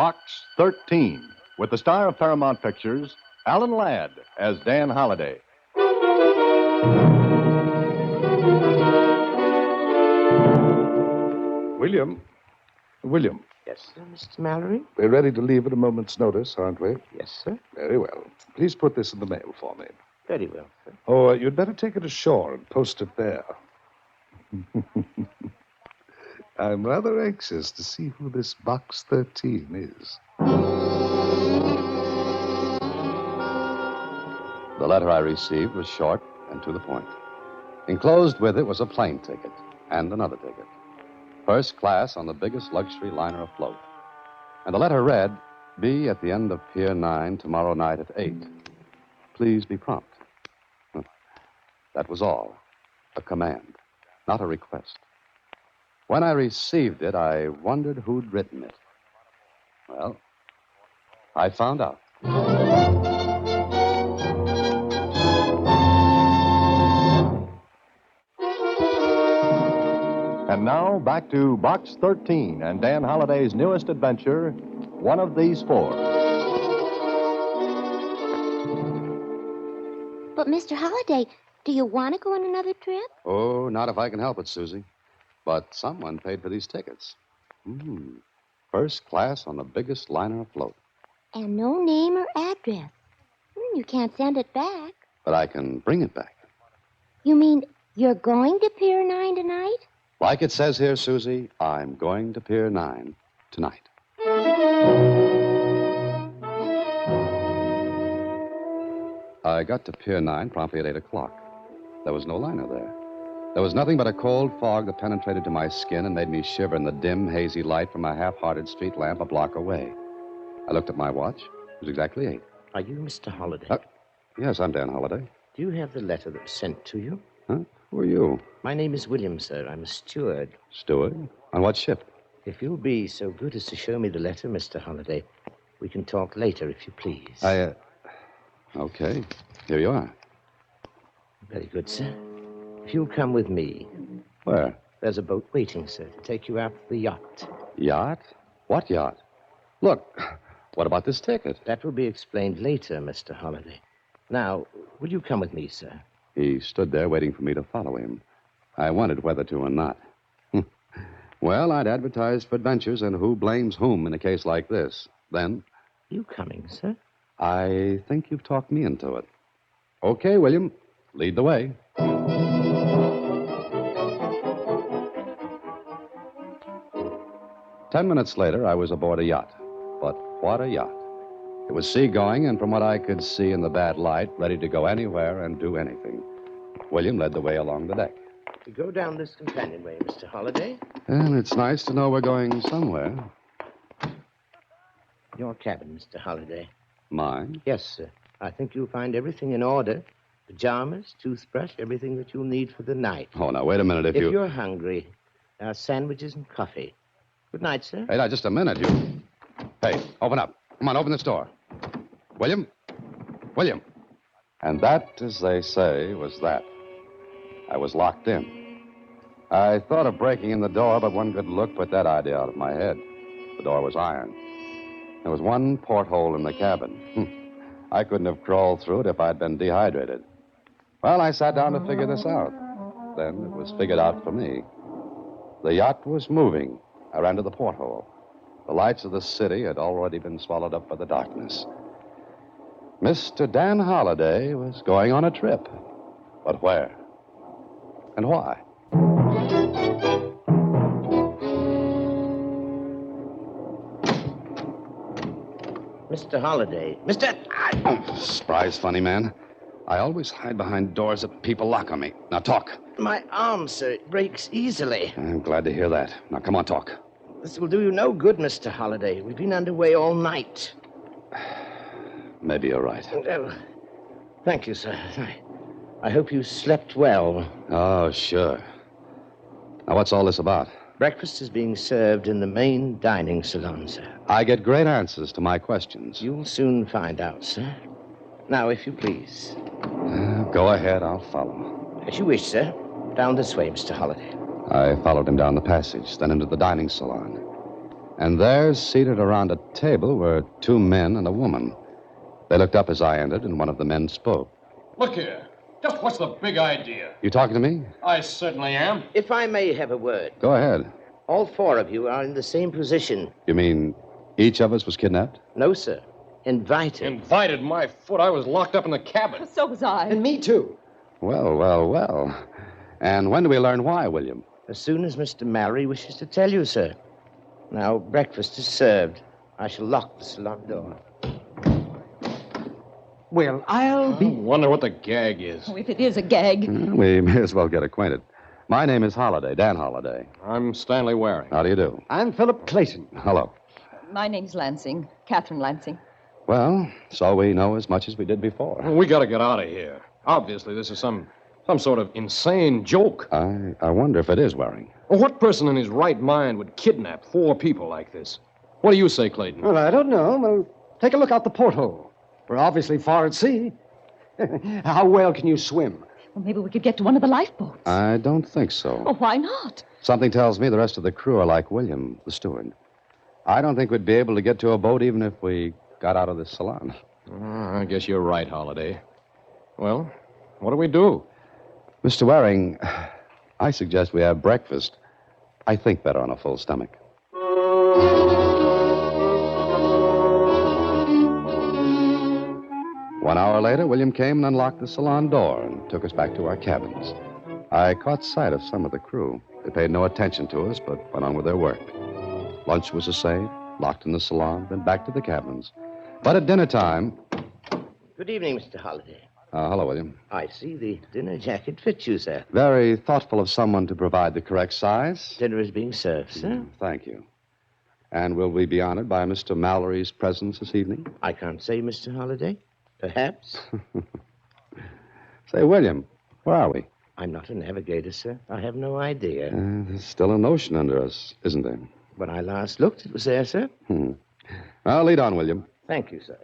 Box 13, with the star of Paramount Pictures, Alan Ladd, as Dan Holliday. William. Yes, sir, Mr. Mallory? We're ready to leave at a moment's notice, aren't we? Yes, sir. Very well. Please put this in the mail for me. Very well, sir. Oh, you'd better take it ashore and post it there. I'm rather anxious to see who this Box 13 is. The letter I received was short and to the point. Enclosed with it was a plane ticket and another ticket. First class on the biggest luxury liner afloat. And the letter read, "Be at the end of Pier 9 tomorrow night at 8. Please be prompt." That was all. A command, not a request. When I received it, I wondered who'd written it. Well, I found out. And now, back to Box 13 and Dan Holliday's newest adventure, One of These Four. But, Mr. Holliday, do you want to go on another trip? Oh, not if I can help it, Susie. But someone paid for these tickets. First class on the biggest liner afloat. And no name or address. You can't send it back. But I can bring it back. You mean you're going to Pier 9 tonight? Like it says here, Susie, I'm going to Pier 9 tonight. I got to Pier 9 promptly at 8 o'clock. There was no liner there. There was nothing but a cold fog that penetrated to my skin and made me shiver in the dim, hazy light from a half-hearted street lamp a block away. I looked at my watch. It was exactly 8. Are you Mr. Holliday? Yes, I'm Dan Holliday. Do you have the letter that was sent to you? Huh? Who are you? My name is William, sir. I'm a steward. Steward? On what ship? If you'll be so good as to show me the letter, Mr. Holliday, we can talk later, if you please. Okay. Here you are. Very good, sir. If you'll come with me. Where? There's a boat waiting, sir, to take you out to the yacht. Yacht? What yacht? Look, what about this ticket? That will be explained later, Mr. Holliday. Now, will you come with me, sir? He stood there waiting for me to follow him. I wondered whether to or not. Well, I'd advertised for adventures, and who blames whom in a case like this? Then... You coming, sir? I think you've talked me into it. Okay, William. Lead the way. 10 minutes later, I was aboard a yacht. But what a yacht. It was seagoing, and from what I could see in the bad light, ready to go anywhere and do anything. William led the way along the deck. We go down this companionway, Mr. Holliday. And it's nice to know we're going somewhere. Your cabin, Mr. Holliday. Mine? Yes, sir. I think you'll find everything in order. Pajamas, toothbrush, everything that you'll need for the night. Oh, now, wait a minute. If you're hungry, there are sandwiches and coffee. Good night, sir. Hey, now, just a minute, you. Hey, open up. Come on, open this door. William? William. And that, as they say, was that. I was locked in. I thought of breaking in the door, but one good look put that idea out of my head. The door was iron. There was one porthole in the cabin. I couldn't have crawled through it if I'd been dehydrated. Well, I sat down to figure this out. Then it was figured out for me. The yacht was moving. I ran to the porthole. The lights of the city had already been swallowed up by the darkness. Mr. Dan Holliday was going on a trip. But where? And why? Mr. Holliday. Mr. Surprise, funny man. I always hide behind doors that people lock on me. Now, talk. My arm, sir. It breaks easily. I'm glad to hear that. Now, come on, talk. This will do you no good, Mr. Holliday. We've been underway all night. Maybe you're right. Well, thank you, sir. I hope you slept well. Oh, sure. Now, what's all this about? Breakfast is being served in the main dining salon, sir. I get great answers to my questions. You'll soon find out, sir. Now, if you please. Go ahead, I'll follow. As you wish, sir. Down this way, Mr. Holliday. I followed him down the passage, then into the dining salon. And there, seated around a table, were two men and a woman. They looked up as I entered, and one of the men spoke. Look here. Just what's the big idea? You talking to me? I certainly am. If I may have a word. Go ahead. All four of you are in the same position. You mean each of us was kidnapped? No, sir. Invited. Invited my foot. I was locked up in the cabin. So was I. And me, too. Well, well, well. And when do we learn why, William? As soon as Mr. Mallory wishes to tell you, sir. Now, breakfast is served. I shall lock the salon door. Well, I'll I be... wonder what the gag is. Oh, if it is a gag. We may as well get acquainted. My name is Holliday, Dan Holliday. I'm Stanley Waring. How do you do? I'm Philip Clayton. Hello. My name's Lansing. Catherine Lansing. Well, so we know as much as we did before. We gotta get out of here. Obviously, this is some sort of insane joke. I wonder if it is Waring. Well, what person in his right mind would kidnap four people like this? What do you say, Clayton? Well, I don't know. Well, take a look out the porthole. We're obviously far at sea. How well can you swim? Well, maybe we could get to one of the lifeboats. I don't think so. Oh, why not? Something tells me the rest of the crew are like William, the steward. I don't think we'd be able to get to a boat even if we got out of this salon. I guess you're right, Holliday. Well, what do we do? Mr. Waring, I suggest we have breakfast. I think better on a full stomach. 1 hour later, William came and unlocked the salon door and took us back to our cabins. I caught sight of some of the crew. They paid no attention to us, but went on with their work. Lunch was the same, locked in the salon, then back to the cabins. But at dinner time... Good evening, Mr. Holliday. Hello, William. I see the dinner jacket fits you, sir. Very thoughtful of someone to provide the correct size. Dinner is being served, sir. Thank you. And will we be honored by Mr. Mallory's presence this evening? I can't say, Mr. Holliday. Perhaps. Say, William, where are we? I'm not a navigator, sir. I have no idea. There's still an ocean under us, isn't there? When I last looked, it was there, sir. Well, lead on, William. Thank you, sir.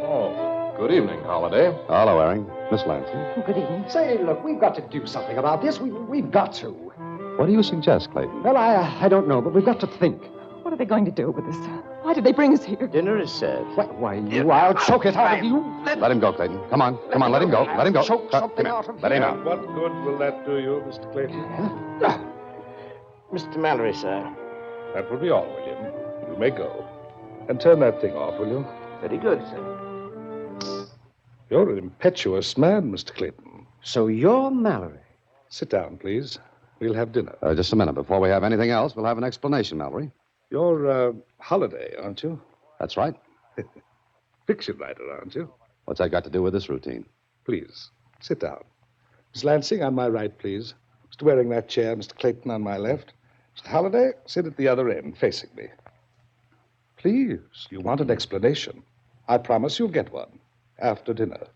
Oh, good evening, Holliday. Hello, Waring. Miss Lansing. Good evening. Say, look, we've got to do something about this. We've got to. What do you suggest, Clayton? Well, I don't know, but we've got to think. What are they going to do with us? Why did they bring us here? Dinner is served. Why, I'll choke it out of you. Let him go, Clayton. Come on, let him go. Let him go. Choke something out of Let him you. out. What good will that do you, Mr. Clayton? Mr. Mallory, sir. That will be all, William. You may go. And turn that thing off, will you? Very good, sir. You're an impetuous man, Mr. Clayton. So you're Mallory. Sit down, please. We'll have dinner. Just a minute. Before we have anything else, we'll have an explanation, Mallory. You're Holliday, aren't you? That's right. Fiction writer, aren't you? What's that got to do with this routine? Please, sit down. Miss Lansing, on my right, please. Mr. Waring, that chair. Mr. Clayton on my left. Mr. Holliday, sit at the other end, facing me. Please, you want an explanation. I promise you'll get one. After dinner.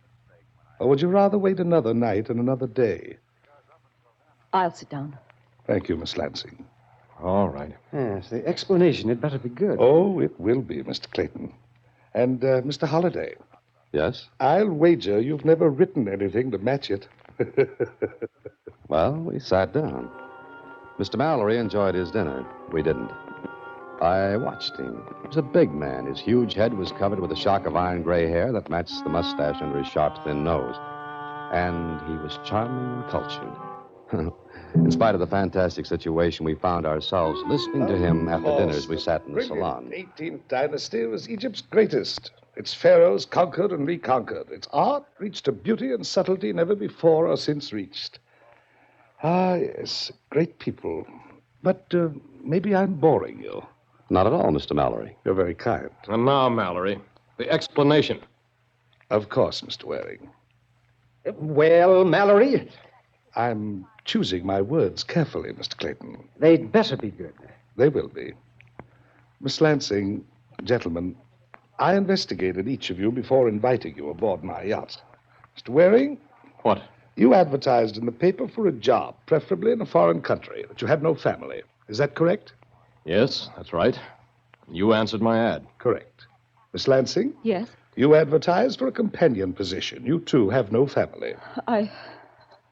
Or would you rather wait another night and another day? I'll sit down. Thank you, Miss Lansing. All right. Yes, the explanation had better be good. Oh, it will be, Mr. Clayton. And, Mr. Holliday, Yes? I'll wager you've never written anything to match it. Well, we sat down. Mr. Mallory enjoyed his dinner. We didn't. I watched him. He was a big man. His huge head was covered with a shock of iron gray hair that matched the mustache under his sharp, thin nose. And he was charming and cultured. In spite of the fantastic situation we found ourselves listening to him at the dinners we sat in the salon. 18th dynasty was Egypt's greatest. Its pharaohs conquered and reconquered. Its art reached a beauty and subtlety never before or since reached. Ah, yes, great people. But maybe I'm boring you. Not at all, Mr. Mallory. You're very kind. And now, Mallory, the explanation. Of course, Mr. Waring. Well, Mallory, I'm choosing my words carefully, Mr. Clayton. they'd better be good. They will be. Miss Lansing, gentlemen, I investigated each of you before inviting you aboard my yacht. Mr. Waring, What? you advertised in the paper for a job, preferably in a foreign country, that you had no family. Is that correct? Yes, that's right. You answered my ad. Correct. Miss Lansing, Yes? you advertised for a companion position. You, too, have no family.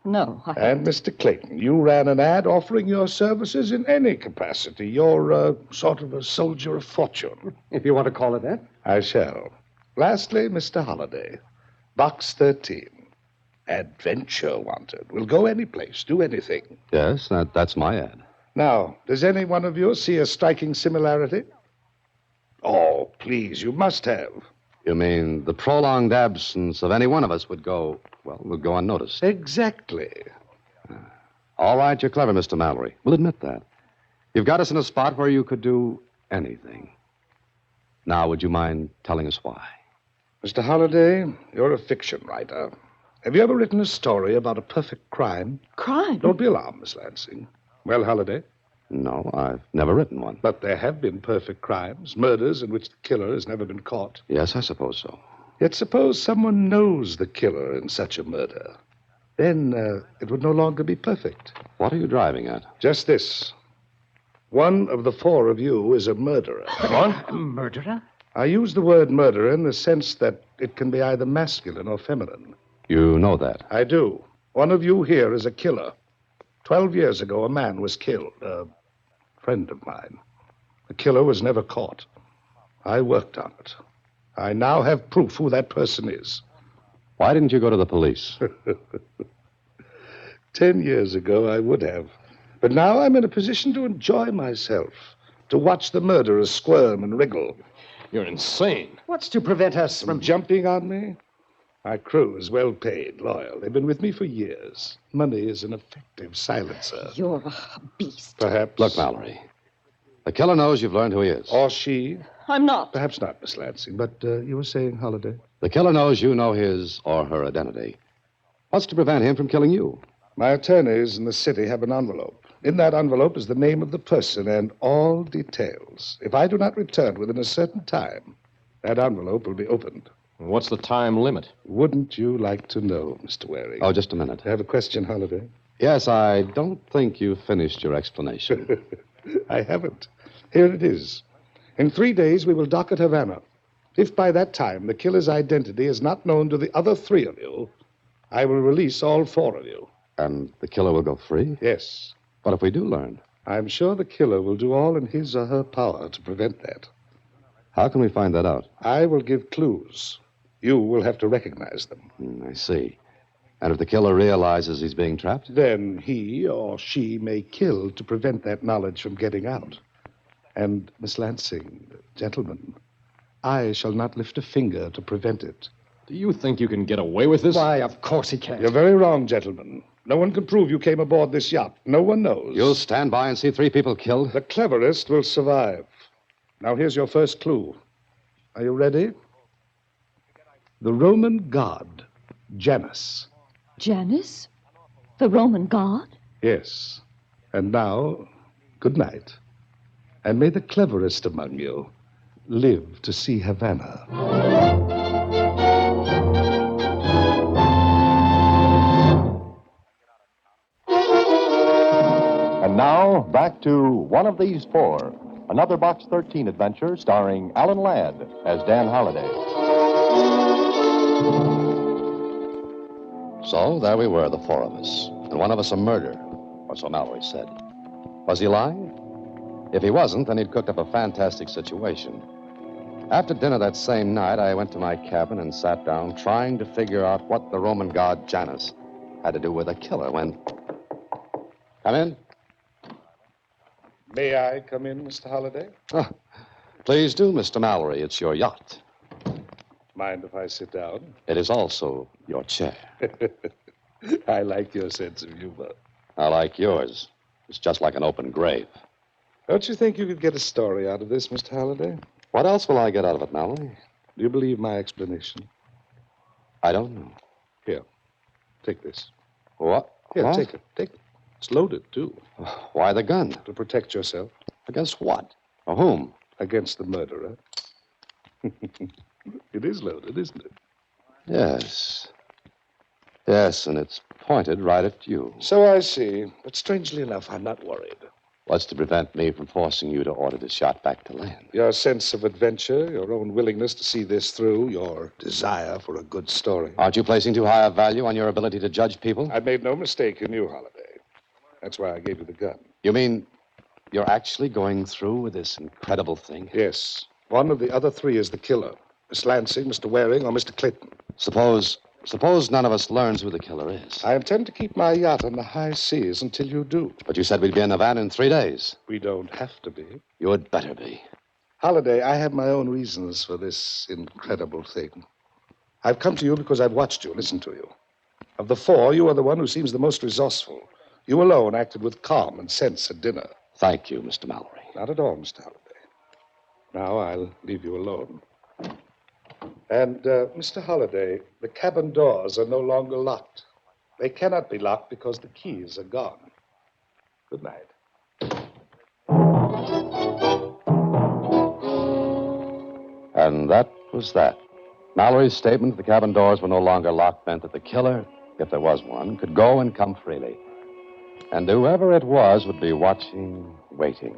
No, I And Mr. Clayton, you ran an ad offering your services in any capacity. You're sort of a soldier of fortune. If you want to call it that. I shall. Lastly, Mr. Holliday, Box 13. Adventure wanted. We'll go any place, do anything. Yes, that's my ad. Now, does any one of you see a striking similarity? Oh, please, you must have. You mean the prolonged absence of any one of us would go unnoticed? Exactly. All right, you're clever, Mr. Mallory. We'll admit that. You've got us in a spot where you could do anything. Now, would you mind telling us why? Mr. Holliday, you're a fiction writer. Have you ever written a story about a perfect crime? Crime? Don't be alarmed, Miss Lansing. Well, Holliday? No, I've never written one. But there have been perfect crimes, murders in which the killer has never been caught. Yes, I suppose so. Yet suppose someone knows the killer in such a murder. Then it would no longer be perfect. What are you driving at? Just this. One of the four of you is a murderer. What? Murderer? I use the word murderer in the sense that it can be either masculine or feminine. You know that. I do. One of you here is a killer. 12 years ago, a man was killed. A friend of mine. The killer was never caught. I worked on it. I now have proof who that person is. Why didn't you go to the police? 10 years ago, I would have. But now I'm in a position to enjoy myself, to watch the murderers squirm and wriggle. You're insane. What's to prevent us From jumping on me? My crew is well paid, loyal. They've been with me for years. Money is an effective silencer. You're a beast. Perhaps. Look, Mallory. The killer knows you've learned who he is. Or she. I'm not. Perhaps not, Miss Lansing, but you were saying, Holliday? The killer knows you know his or her identity. What's to prevent him from killing you? My attorneys in the city have an envelope. In that envelope is the name of the person and all details. If I do not return within a certain time, that envelope will be opened. What's the time limit? Wouldn't you like to know, Mr. Waring? Oh, just a minute. I have a question, Holliday. Yes, I don't think you've finished your explanation. I haven't. Here it is. In 3 days, we will dock at Havana. If by that time the killer's identity is not known to the other 3 of you, I will release all 4 of you. And the killer will go free? Yes. But if we do learn, I'm sure the killer will do all in his or her power to prevent that. how can we find that out? I will give clues. You will have to recognize them. I see. And if the killer realizes he's being trapped? Then he or she may kill to prevent that knowledge from getting out. And, Miss Lansing, gentlemen, I shall not lift a finger to prevent it. Do you think you can get away with this? Why, of course he can't. You're very wrong, gentlemen. No one can prove you came aboard this yacht. No one knows. You'll stand by and see 3 people killed? The cleverest will survive. Now, here's your first clue. Are you ready? The Roman god, Janus. Janus? The Roman god? Yes. And now, good night. And may the cleverest among you live to see Havana. And now, back to One of These Four, another Box 13 adventure starring Alan Ladd as Dan Holliday. So there we were, the 4 of us. And one of us a murderer, or so Mallory said. Was he lying? If he wasn't, then he'd cooked up a fantastic situation. After dinner that same night, I went to my cabin and sat down trying to figure out what the Roman god Janus had to do with a killer when... Come in. May I come in, Mr. Holliday? Oh, please do, Mr. Mallory. It's your yacht. Mind if I sit down? It is also your chair. I like your sense of humor. I like yours. It's just like an open grave. Don't you think you could get a story out of this, Mr. Holliday? What else will I get out of it, Mallory? Do you believe my explanation? I don't know. Here, take this. What? Here, What? take it. Take it. It's loaded, too. Why the gun? To protect yourself Against what? Or whom? against the murderer. It is loaded, isn't it? Yes. Yes, and it's pointed right at you. So I see. But strangely enough, I'm not worried. What's to prevent me from forcing you to order the shot back to land? Your sense of adventure, your own willingness to see this through, your desire for a good story. Aren't you placing too high a value on your ability to judge people? I made no mistake in you, Holliday. That's why I gave you the gun. You mean you're actually going through with this incredible thing? Yes. One of the other three is the killer. Miss Lansing, Mr. Waring, or Mr. Clayton. Suppose none of us learns who the killer is. I intend to keep my yacht on the high seas until you do. But you said we'd be in Havana in 3 days. We don't have to be. You had better be. Holliday, I have my own reasons for this incredible thing. I've come to you because I've watched you, listened to you. Of the four, you are the one who seems the most resourceful. You alone acted with calm and sense at dinner. Thank you, Mr. Mallory. Not at all, Mr. Holliday. Now I'll leave you alone. And, Mr. Holliday, the cabin doors are no longer locked. They cannot be locked because the keys are gone. Good night. And that was that. Mallory's statement that the cabin doors were no longer locked meant that the killer, if there was one, could go and come freely. And whoever it was would be watching, waiting.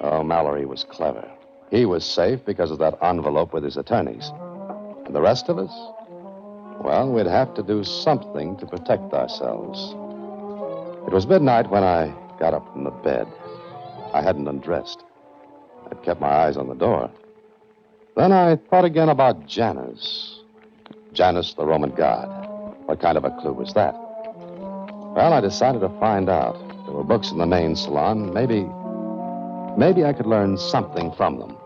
Oh, Mallory was clever. He was safe because of that envelope with his attorneys. And the rest of us? Well, we'd have to do something to protect ourselves. It was midnight when I got up from the bed. I hadn't undressed. I'd kept my eyes on the door. Then I thought again about Janus. Janus, the Roman god. What kind of a clue was that? Well, I decided to find out. There were books in the main salon. Maybe I could learn something from them.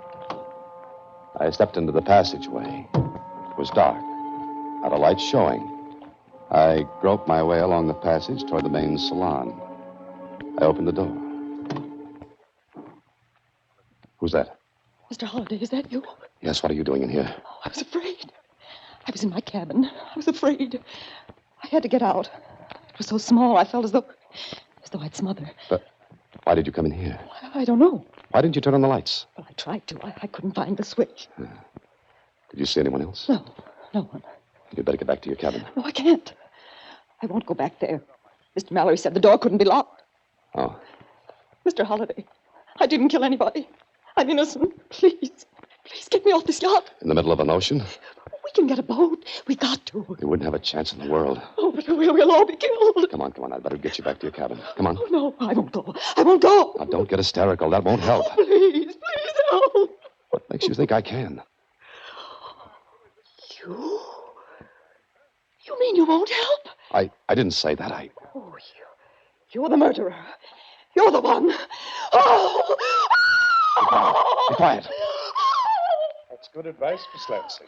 I stepped into the passageway. It was dark. Not a light showing. I groped my way along the passage toward the main salon. I opened the door. Who's that? Mr. Holliday, is that you? Yes, what are you doing in here? Oh, I was afraid. I was in my cabin. I was afraid. I had to get out. It was so small, I felt as though I'd smother. But why did you come in here? I don't know. Why didn't you turn on the lights? Well, I tried to. I couldn't find the switch. Did you see anyone else? No, no one. You'd better get back to your cabin. No, I can't. I won't go back there. Mr. Mallory said the door couldn't be locked. Oh. Mr. Holliday, I didn't kill anybody. I'm innocent. Please get me off this yacht. In the middle of an ocean? We can get a boat. We got to. You wouldn't have a chance in the world. Oh, but we'll all be killed. Come on. I'd better get you back to your cabin. Come on. Oh, no, I won't go. I won't go. Now, don't get hysterical. That won't help. Oh, please help. What makes you think I can? You mean you won't help? I didn't say that. Oh, you're the murderer. You're the one. Oh! Be quiet. That's good advice, Miss Lansing.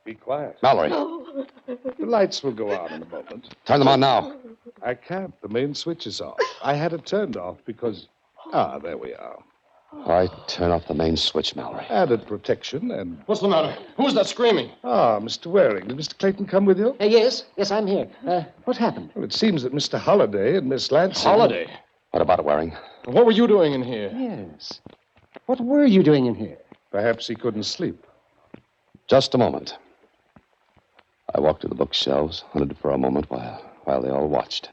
Be quiet. Mallory, The lights will go on in a moment. turn them on now. I can't. The main switch is off. I had it turned off because... Ah, there we are. All right, turn off the main switch, Mallory. Added protection and... What's the matter? Who's that screaming? Ah, Mr. Waring. Did Mr. Clayton come with you? Yes, I'm here. What happened? Well, it seems that Mr. Holliday and Miss Lansing... Holiday. What about it, Waring? What were you doing in here? Yes. What were you doing in here? Perhaps he couldn't sleep. Just a moment. I walked to the bookshelves, hunted for a moment while they all watched.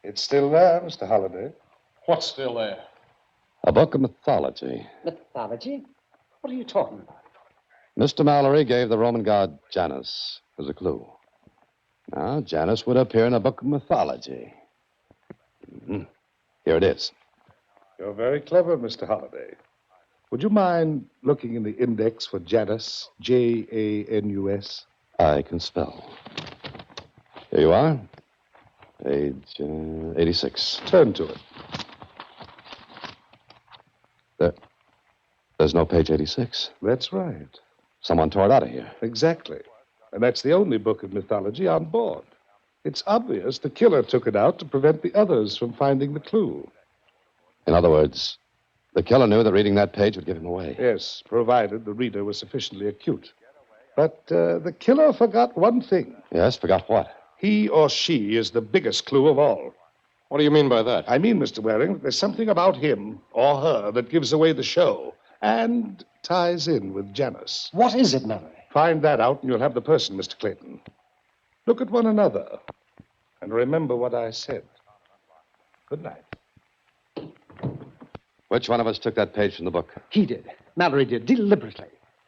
It's still there, Mr. Holliday. What's still there? A book of mythology. Mythology? What are you talking about? Mr. Mallory gave the Roman god Janus as a clue. Now, Janus would appear in a book of mythology. Here it is. You're very clever, Mr. Holliday. Would you mind looking in the index for Janus? Janus? I can spell. Here you are. Page 86. Turn to it. There's no page 86. That's right. Someone tore it out of here. Exactly. And that's the only book of mythology on board. It's obvious the killer took it out to prevent the others from finding the clue. In other words, the killer knew that reading that page would give him away. Yes, provided the reader was sufficiently acute. But the killer forgot one thing. Yes, forgot what? He or she is the biggest clue of all. What do you mean by that? I mean, Mr. Waring, there's something about him or her that gives away the show and ties in with Janus. What is it, Mallory? Find that out and you'll have the person, Mr. Clayton. Look at one another and remember what I said. Good night. Which one of us took that page from the book? He did. Mallory did, deliberately.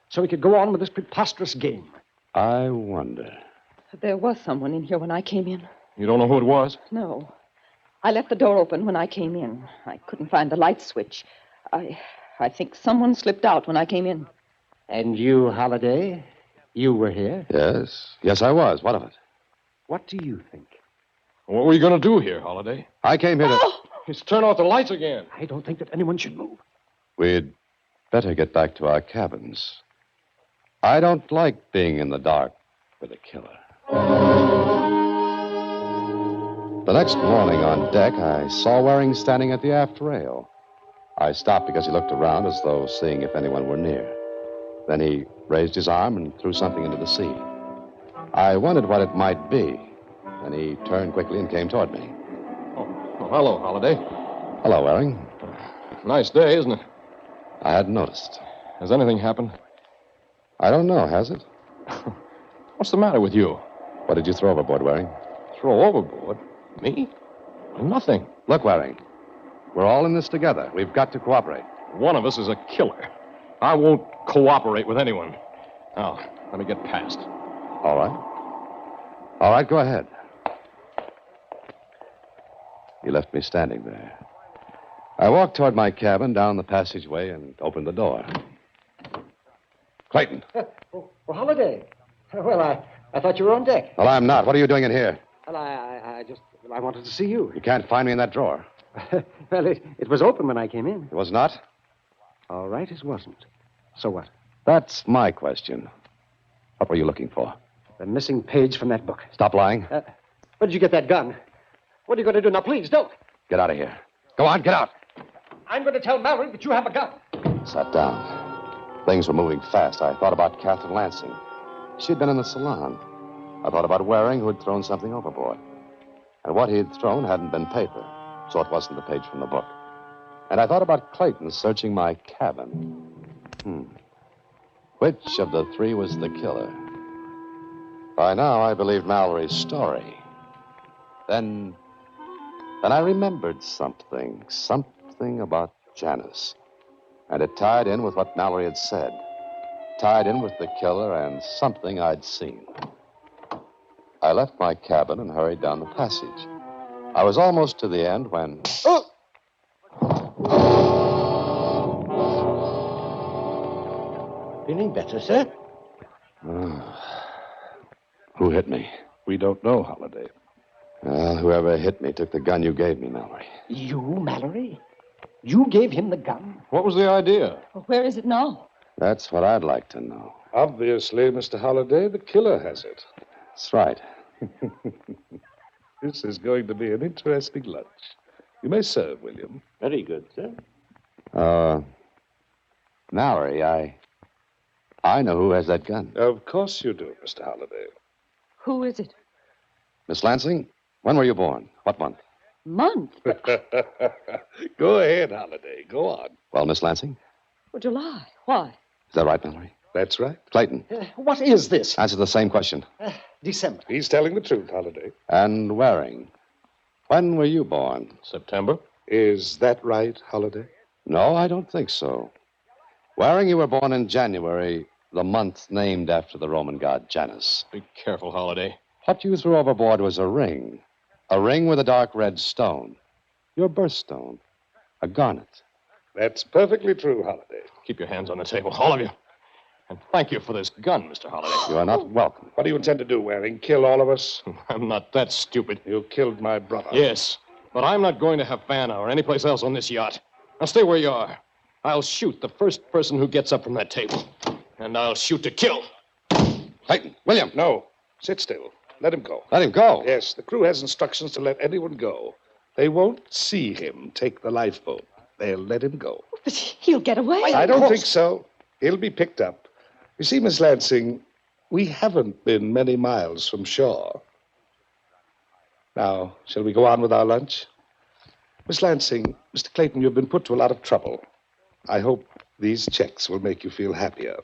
So he could go on with this preposterous game. I wonder. There was someone in here when I came in. You don't know who it was? No. I left the door open when I came in. I couldn't find the light switch. I think someone slipped out when I came in. And you, Holliday? You were here? Yes. Yes, I was. What of it? What do you think? What were you going to do here, Holiday? I came here to... He's turned off the lights again. I don't think that anyone should move. We'd better get back to our cabins. I don't like being in the dark with a killer. The next morning on deck, I saw Waring standing at the aft rail. I stopped because he looked around as though seeing if anyone were near. Then he raised his arm and threw something into the sea. I wondered what it might be. Then he turned quickly and came toward me. Oh, hello, Holiday. Hello, Waring. Nice day, isn't it? I hadn't noticed. Has anything happened? I don't know, has it? What's the matter with you? What did you throw overboard, Waring? Throw overboard? Me? Nothing. Look, Waring. We're all in this together. We've got to cooperate. One of us is a killer. I won't cooperate with anyone. Now, let me get past. All right. All right, go ahead. You left me standing there. I walked toward my cabin down the passageway and opened the door. Clayton. Oh, Holliday. Well, I thought you were on deck. Well, I'm not. What are you doing in here? Well, I wanted to see you. You can't find me in that drawer. Well, it was open when I came in. It was not? All right, it wasn't. So what? That's my question. What were you looking for? The missing page from that book. Stop lying. Where did you get that gun? What are you going to do now? Please, don't. Get out of here. Go on, get out. I'm going to tell Mallory that you have a gun. Sat down. Things were moving fast. I thought about Catherine Lansing. She'd been in the salon. I thought about Waring, who had thrown something overboard. And what he'd thrown hadn't been paper, so it wasn't the page from the book. And I thought about Clayton searching my cabin. Which of the three was the killer? By now, I believed Mallory's story. Then I remembered something about Janice. And it tied in with what Mallory had said. Tied in with the killer and something I'd seen. I left my cabin and hurried down the passage. I was almost to the end when... Feeling better, sir? Who hit me? We don't know, Holiday. Well, whoever hit me took the gun you gave me, Mallory. You, Mallory? You gave him the gun? What was the idea? Well, where is it now? That's what I'd like to know. Obviously, Mr. Holiday, the killer has it. That's right. This is going to be an interesting lunch. You may serve, William. Very good, sir. Mallory, I know who has that gun. Of course you do, Mr. Holiday. Who is it? Miss Lansing, when were you born? What month? Month? Go ahead, Holiday. Go on. Well, Miss Lansing, Well, July. Why? is that right, Mallory? That's right. Clayton, What is this? answer the same question. December. He's telling the truth, Holiday. And Waring, when were you born? September? Is that right, Holiday? No, I don't think so. Waring, you were born in January, the month named after the Roman god Janus. Be careful, Holiday. What you threw overboard was a ring with a dark red stone. Your birthstone. A garnet. That's perfectly true, Holiday. Keep your hands on the table, all of you. And thank you for this gun, Mr. Holiday. You are not welcome. What do you intend to do, Waring? Kill all of us? I'm not that stupid. You killed my brother. Yes, but I'm not going to Havana or anyplace else on this yacht. Now stay where you are. I'll shoot the first person who gets up from that table. And I'll shoot to kill. Clayton, William. No. Sit still. Let him go. Let him go. Yes, the crew has instructions to let anyone go. They won't see him take the lifeboat. They'll let him go. But he'll get away. I don't think so. He'll be picked up. You see, Miss Lansing, we haven't been many miles from shore. Now, shall we go on with our lunch? Miss Lansing, Mr. Clayton, you've been put to a lot of trouble. I hope these checks will make you feel happier.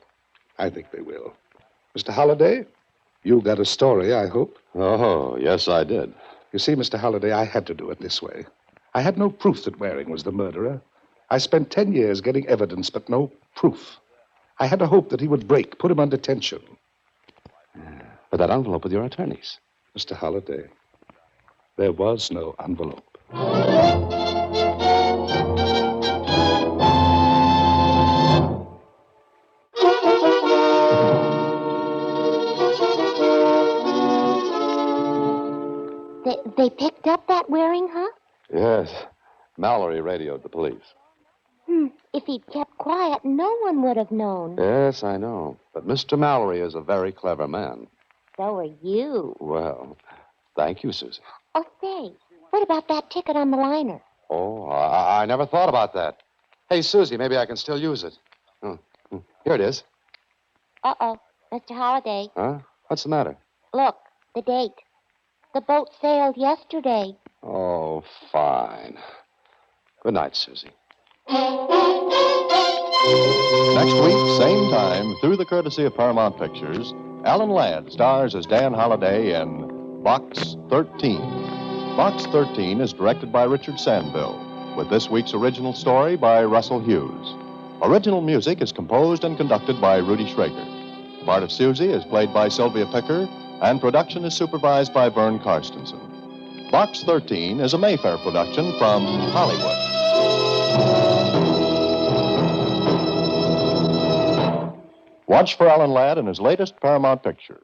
I think they will. Mr. Holliday, you got a story, I hope. Oh, yes, I did. You see, Mr. Holliday, I had to do it this way. I had no proof that Waring was the murderer. I spent 10 years getting evidence, but no proof. I had a hope that he would break, put him under tension. But that envelope with your attorneys. Mr. Holliday, there was no envelope. They picked up that wearing, huh? Yes. Mallory radioed the police. If he'd kept quiet, no one would have known. Yes, I know. But Mr. Mallory is a very clever man. So are you. Well, thank you, Susie. Oh, say, what about that ticket on the liner? Oh, I never thought about that. Hey, Susie, maybe I can still use it. Here it is. Uh-oh, Mr. Holliday. Huh? What's the matter? Look, the date. The boat sailed yesterday. Oh, fine. Good night, Susie. Next week, same time, through the courtesy of Paramount Pictures, Alan Ladd stars as Dan Holliday in Box 13. Box 13 is directed by Richard Sandville, with this week's original story by Russell Hughes. Original music is composed and conducted by Rudy Schrager. The part of Susie is played by Sylvia Picker, and production is supervised by Vern Karstensen. Box 13 is a Mayfair production from Hollywood. Watch for Alan Ladd in his latest Paramount picture.